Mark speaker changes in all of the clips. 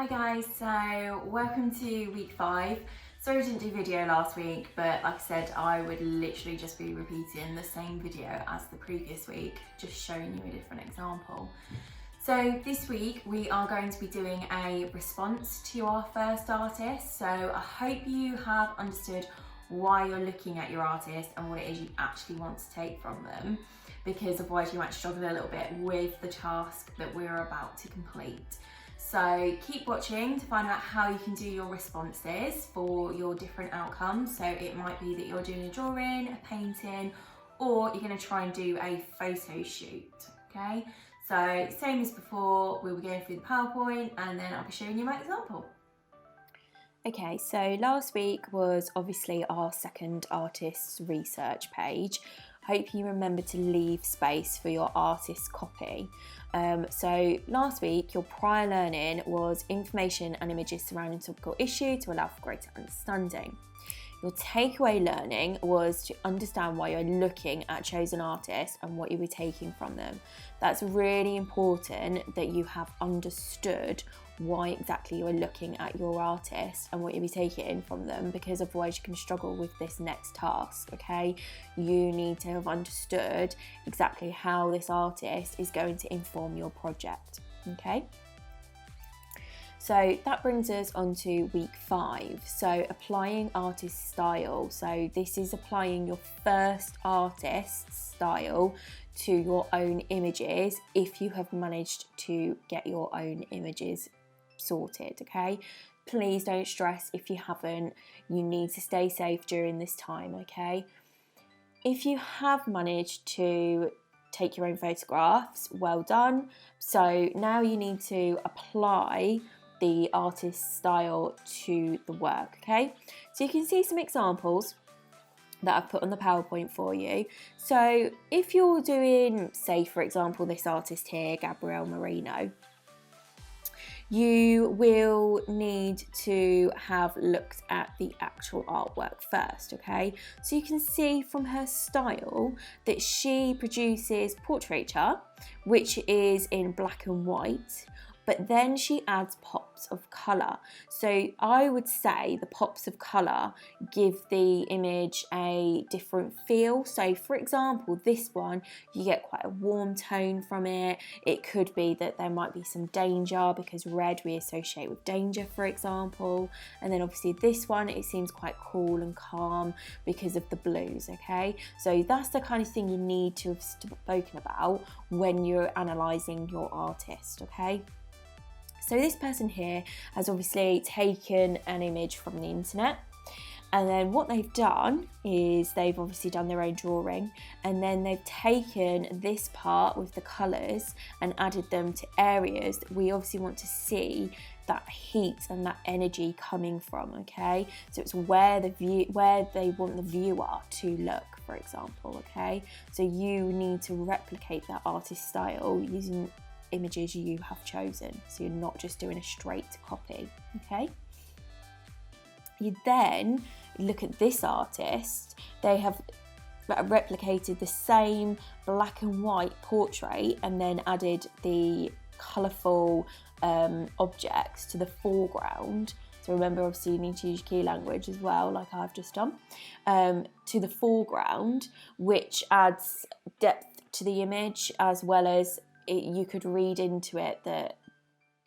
Speaker 1: Hi guys, so welcome to week 5. Sorry I didn't do video last week, but like I said, I would literally just be repeating the same video as the previous week, just showing you a different example. So this week we are going to be doing a response to our first artist. So I hope you have understood why you're looking at your artist and what it is you actually want to take from them, because otherwise you might struggle a little bit with the task that we're about to complete. So keep watching to find out how you can do your responses for your different outcomes. So it might be that you're doing a drawing, a painting, or you're going to try and do a photo shoot, okay? So same as before, we'll be going through the PowerPoint and then I'll be showing you my example.
Speaker 2: Okay, so last week was obviously our second artist's research page. Hope you remember to leave space for your artist's copy. So last week, your prior learning was information and images surrounding a topical issue to allow for greater understanding. Your takeaway learning was to understand why you're looking at chosen artists and what you'll be taking from them. That's really important that you have understood why exactly you're looking at your artist and what you'll be taking from them, because otherwise you can struggle with this next task, okay? You need to have understood exactly how this artist is going to inform your project, okay? So that brings us on to week 5. So applying artist style. So this is applying your first artist's style to your own images if you have managed to get your own images sorted, okay? Please don't stress if you haven't. You need to stay safe during this time, okay? If you have managed to take your own photographs, well done. So now you need to apply the artist's style to the work, okay? So you can see some examples that I've put on the PowerPoint for you. So if you're doing, say for example, this artist here, Gabrielle Marino, you will need to have looked at the actual artwork first, okay? So you can see from her style that she produces portraiture, which is in black and white, but then she adds pops of colour. So I would say the pops of colour give the image a different feel. So for example, this one, you get quite a warm tone from it. It could be that there might be some danger because red we associate with danger, for example. And then obviously this one, it seems quite cool and calm because of the blues, okay? So that's the kind of thing you need to have spoken about when you're analysing your artist, okay? So this person here has obviously taken an image from the internet, and then what they've done is they've obviously done their own drawing, and then they've taken this part with the colours and added them to areas that we obviously want to see that heat and that energy coming from, okay? So it's where they want the viewer to look, for example, okay? So you need to replicate that artist style using images you have chosen, so you're not just doing a straight copy, okay? You then look at this artist. They have replicated the same black and white portrait and then added the colourful objects to the foreground. So remember, obviously you need to use key language as well, like I've just done, to the foreground, which adds depth to the image, as well as you could read into it that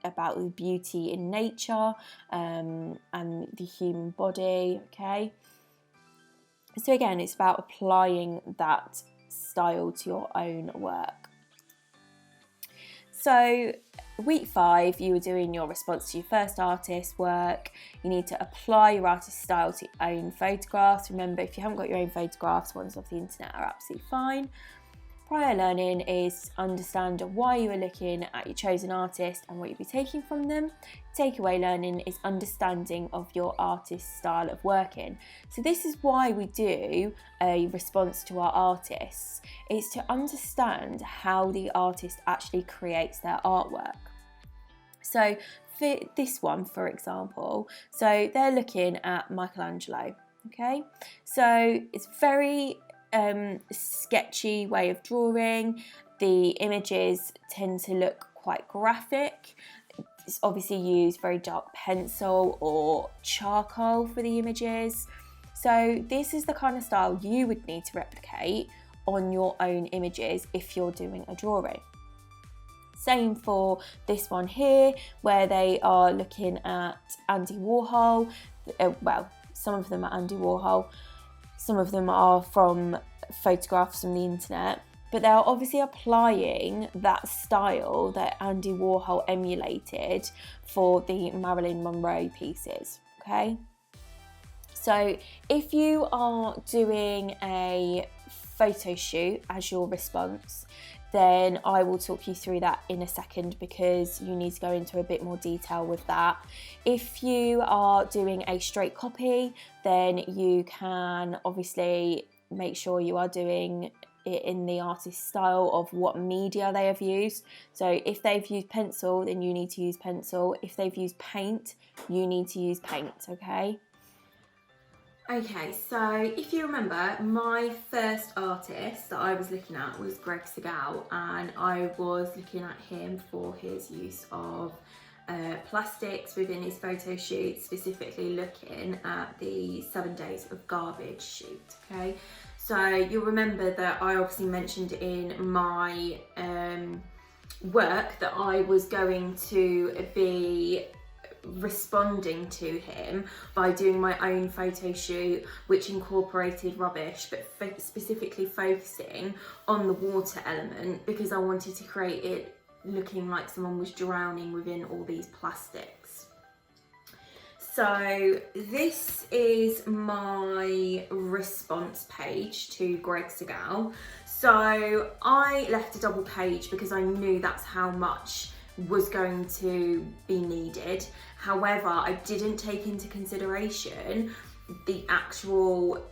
Speaker 2: about the beauty in nature and the human body, okay? So again, it's about applying that style to your own work. So week 5, you were doing your response to your first artist work. You need to apply your artist style to your own photographs. Remember, if you haven't got your own photographs, ones off the internet are absolutely fine. Prior learning is understand why you are looking at your chosen artist and what you'll be taking from them. Takeaway learning is understanding of your artist's style of working. So this is why we do a response to our artists. It's to understand how the artist actually creates their artwork. So for this one, for example, so they're looking at Michelangelo, okay? So it's very sketchy way of drawing. The images tend to look quite graphic. obviously use very dark pencil or charcoal for the images. So this is the kind of style you would need to replicate on your own images if you're doing a drawing. Same for this one here, where they are looking at Andy Warhol. Well, some of them are Andy Warhol, some of them are from photographs from the internet, but they're obviously applying that style that Andy Warhol emulated for the Marilyn Monroe pieces, okay? So if you are doing a photo shoot as your response, then I will talk you through that in a second, because you need to go into a bit more detail with that. If you are doing a straight copy, then you can obviously make sure you are doing it in the artist's style of what media they have used. So if they've used pencil, then you need to use pencil. If they've used paint, you need to use paint, okay?
Speaker 1: Okay, so if you remember, my first artist that I was looking at was Greg Segal, and I was looking at him for his use of plastics within his photo shoot, specifically looking at the 7 Days of Garbage shoot, okay? So you'll remember that I obviously mentioned in my work that I was going to be responding to him by doing my own photo shoot, which incorporated rubbish, but specifically focusing on the water element, because I wanted to create it looking like someone was drowning within all these plastics. So this is my response page to Greg Segal. So I left a double page because I knew that's how much was going to be needed. However, I didn't take into consideration the actual,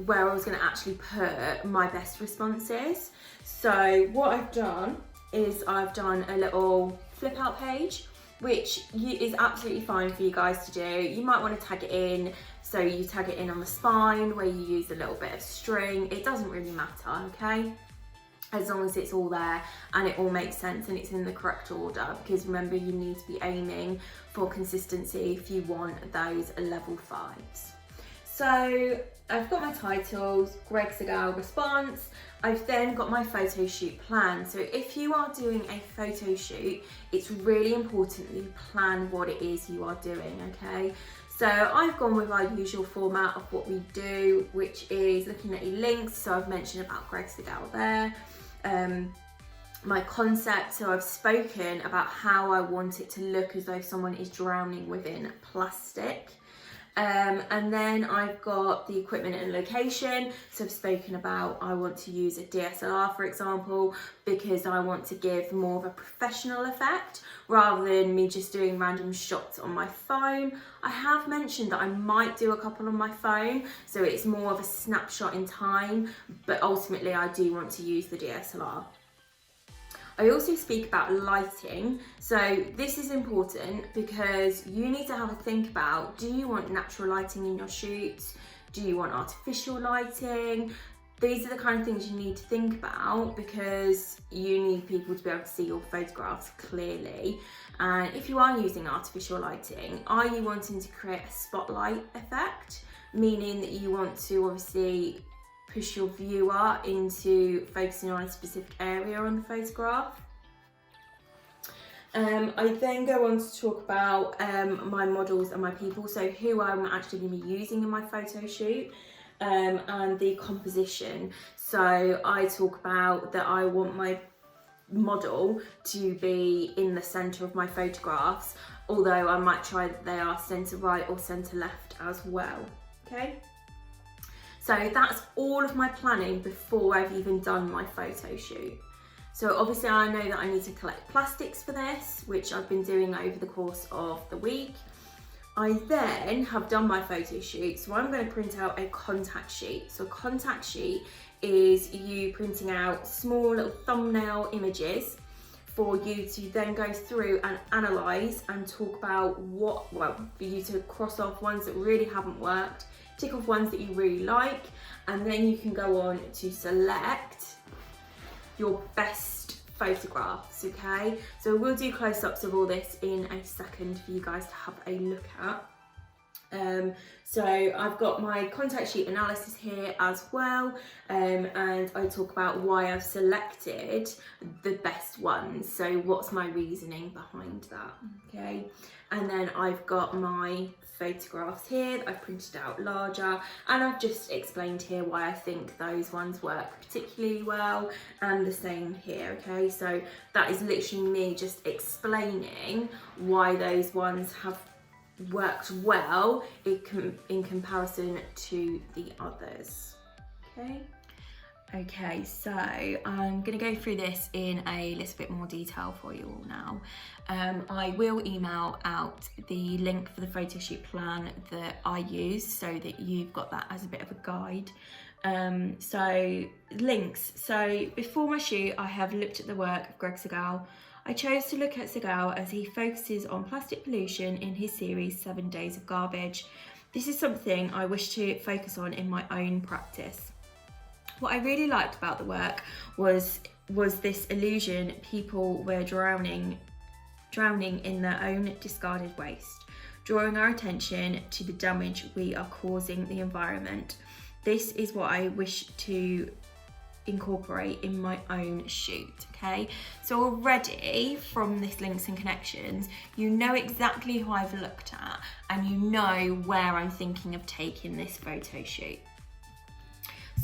Speaker 1: where I was going to actually put my best responses. So what I've done is I've done a little flip out page, which is absolutely fine for you guys to do. You might want to tag it in, so you tag it in on the spine where you use a little bit of string. It doesn't really matter, okay? As long as it's all there and it all makes sense and it's in the correct order, because remember, you need to be aiming for consistency if you want those level 5s. So I've got my titles, Greg Segal response. I've then got my photo shoot plan. So if you are doing a photo shoot, it's really important that you plan what it is you are doing, okay? So I've gone with our usual format of what we do, which is looking at your links. So I've mentioned about Greg Segal there. My concept, so I've spoken about how I want it to look as though someone is drowning within plastic. And then I've got the equipment and location. So I've spoken about I want to use a DSLR, for example, because I want to give more of a professional effect rather than me just doing random shots on my phone. I have mentioned that I might do a couple on my phone, so it's more of a snapshot in time, but ultimately I do want to use the DSLR. I also speak about lighting. So this is important because you need to have a think about, do you want natural lighting in your shoots? Do you want artificial lighting? These are the kind of things you need to think about, because you need people to be able to see your photographs clearly. And if you are using artificial lighting, are you wanting to create a spotlight effect? Meaning that you want to obviously push your viewer into focusing on a specific area on the photograph. I then go on to talk about my models and my people, so who I'm actually going to be using in my photo shoot, and the composition. So I talk about that I want my model to be in the centre of my photographs, although I might try that they are centre right or centre left as well, okay? So that's all of my planning before I've even done my photo shoot. So obviously I know that I need to collect plastics for this, which I've been doing over the course of the week. I then have done my photo shoot, so I'm going to print out a contact sheet. So a contact sheet is you printing out small little thumbnail images for you to then go through and analyse and talk about what, well, for you to cross off ones that really haven't worked, tick off ones that you really like, and then you can go on to select your best photographs, okay? So we'll do close-ups of all this in a second for you guys to have a look at. So I've got my contact sheet analysis here as well, and I talk about why I've selected the best ones, so what's my reasoning behind that, okay? And then I've got my photographs here that I've printed out larger, and I've just explained here why I think those ones work particularly well, and the same here, okay? So that is literally me just explaining why those ones have worked well in comparison to the others, okay? Okay, so I'm going to go through this in a little bit more detail for you all now. I will email out the link for the photo shoot plan that I use so that you've got that as a bit of a guide. So links. So before my shoot, I have looked at the work of Greg Segal. I chose to look at Segal as he focuses on plastic pollution in his series 7 Days of Garbage. This is something I wish to focus on in my own practice. What I really liked about the work was this illusion people were drowning in their own discarded waste, drawing our attention to the damage we are causing the environment. This is what I wish to incorporate in my own shoot, okay? So already from this links and connections, you know exactly who I've looked at and you know where I'm thinking of taking this photo shoot.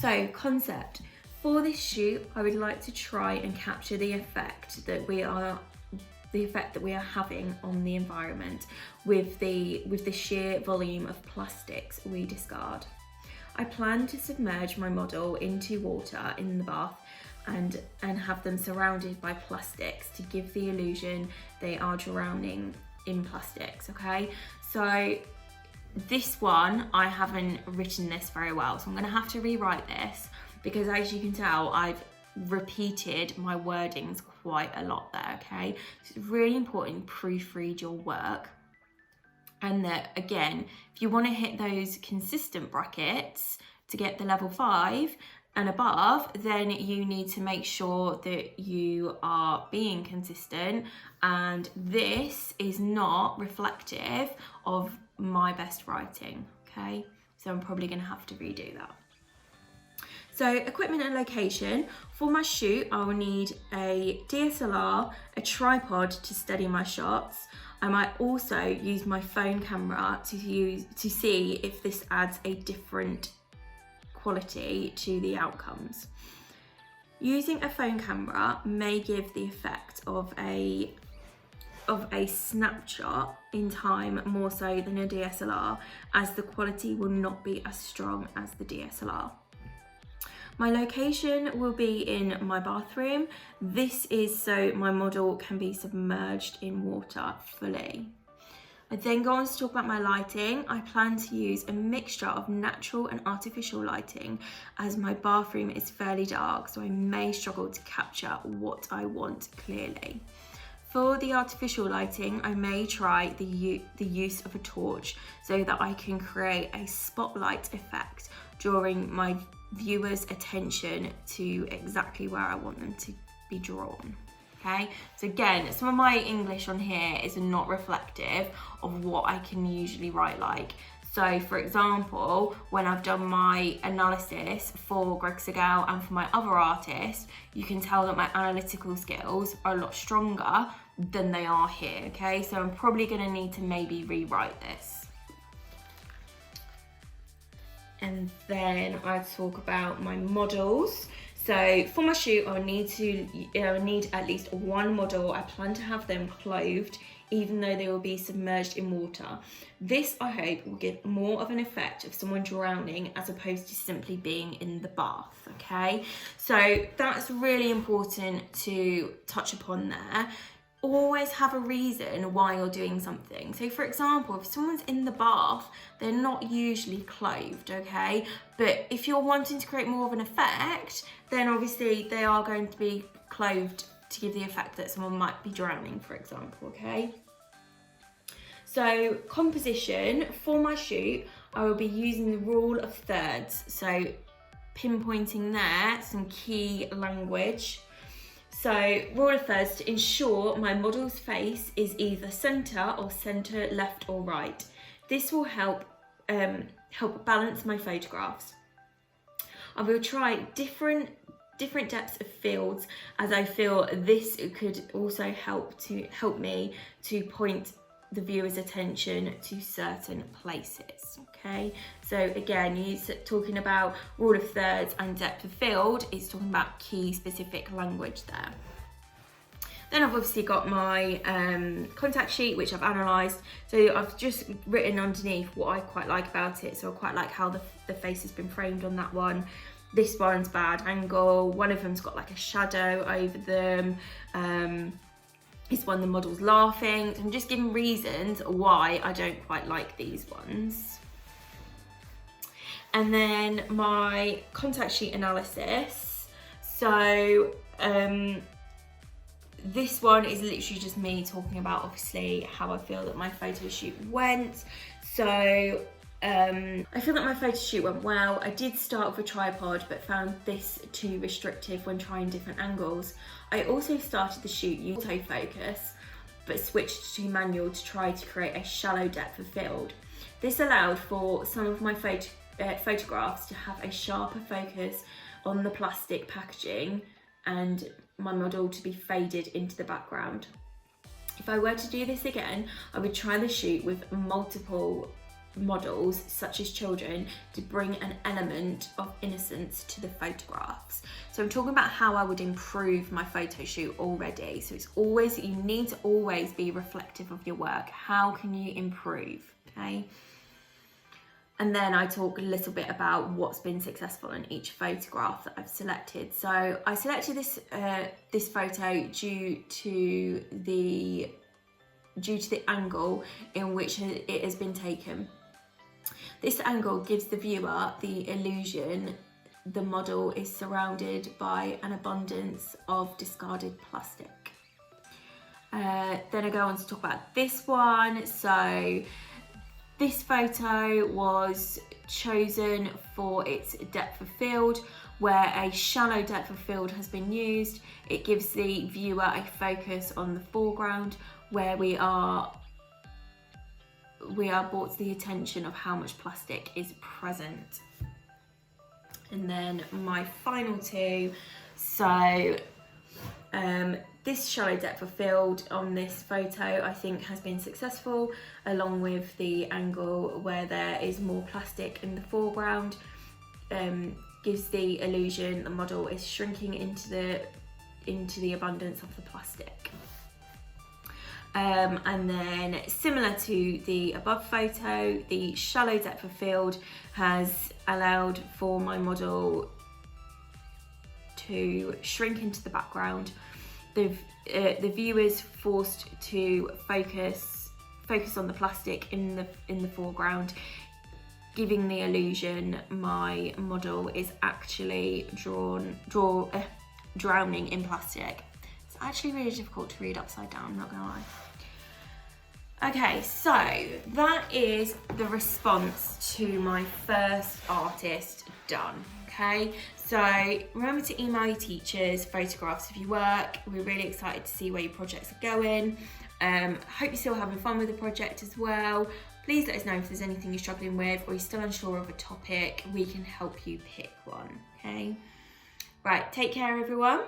Speaker 1: So concept, for this shoot, I would like to try and capture the effect that we are having on the environment with the sheer volume of plastics we discard. I plan to submerge my model into water in the bath and have them surrounded by plastics to give the illusion they are drowning in plastics, okay? So this one, I haven't written this very well, so I'm gonna have to rewrite this because as you can tell, I've repeated my wordings quite a lot there, okay? So it's really important you proofread your work. And that, again, if you want to hit those consistent brackets to get the level 5 and above, then you need to make sure that you are being consistent. And this is not reflective of my best writing, okay? So I'm probably going to have to redo that. So equipment and location. For my shoot, I will need a DSLR, a tripod to steady my shots. I might also use my phone camera to see if this adds a different quality to the outcomes. Using a phone camera may give the effect of a snapshot in time more so than a DSLR, as the quality will not be as strong as the DSLR. My location will be in my bathroom. This is so my model can be submerged in water fully. I then go on to talk about my lighting. I plan to use a mixture of natural and artificial lighting as my bathroom is fairly dark, so I may struggle to capture what I want clearly. For the artificial lighting, I may try the use of a torch so that I can create a spotlight effect, drawing my viewers' attention to exactly where I want them to be drawn. Okay, so again, some of my English on here is not reflective of what I can usually write like. So for example, when I've done my analysis for Greg Segal and for my other artists, you can tell that my analytical skills are a lot stronger than they are here, okay? So I'm probably gonna need to maybe rewrite this. And then I talk about my models. So for my shoot, I need at least one model. I plan to have them clothed, even though they will be submerged in water. This, I hope, will give more of an effect of someone drowning as opposed to simply being in the bath, okay? So that's really important to touch upon there. Always have a reason why you're doing something. So for example, if someone's in the bath, they're not usually clothed, okay? But if you're wanting to create more of an effect, then obviously they are going to be clothed to give the effect that someone might be drowning, for example, okay? So composition, for my shoot, I will be using the rule of thirds. So pinpointing there some key language.
Speaker 2: So rule of thirds, to ensure my model's face is either centre or centre left or right. This will help balance my photographs. I will try different depths of fields, as I feel this could also help me to point the viewer's attention to certain places. Okay, so again, you're talking about rule of thirds and depth of field, it's talking about key specific language there. Then I've obviously got my contact sheet, which I've analysed. So I've just written underneath what I quite like about it. So I quite like how the face has been framed on that one. This one's bad angle. One of them's got like a shadow over them. This one, the model's laughing. So I'm just giving reasons why I don't quite like these ones. And then my contact sheet analysis. So this one is literally just me talking about obviously how I feel that my photo shoot went. So I feel that my photo shoot went well. I did start with a tripod but found this too restrictive when trying different angles. I also started the shoot using autofocus but switched to manual to try to create a shallow depth of field. This allowed for some of my photographs to have a sharper focus on the plastic packaging and my model to be faded into the background. If I were to do this again, I would try the shoot with multiple models such as children to bring an element of innocence to the photographs. So I'm talking about how I would improve my photo shoot already. So it's always, you need to always be reflective of your work. How can you improve? Okay. And then I talk a little bit about what's been successful in each photograph that I've selected. So I selected this photo due to the angle in which it has been taken. This angle gives the viewer the illusion the model is surrounded by an abundance of discarded plastic. Then I go on to talk about this one. So this photo was chosen for its depth of field, where a shallow depth of field has been used. It gives the viewer a focus on the foreground, where we are brought to the attention of how much plastic is present. And then my final two, so this shallow depth of field on this photo I think has been successful, along with the angle where there is more plastic in the foreground, gives the illusion the model is shrinking into the abundance of the plastic. And then similar to the above photo, the shallow depth of field has allowed for my model to shrink into the background. The viewer's forced to focus on the plastic in the foreground, giving the illusion my model is actually drowning in plastic. It's actually really difficult to read upside down, I'm not gonna lie. Okay, so that is the response to my first artist done. Okay, so remember to email your teachers photographs of your work. We're really excited to see where your projects are going. Hope you're still having fun with the project as well. Please let us know if there's anything you're struggling with or you're still unsure of a topic. We can help you pick one, okay? Right, take care everyone.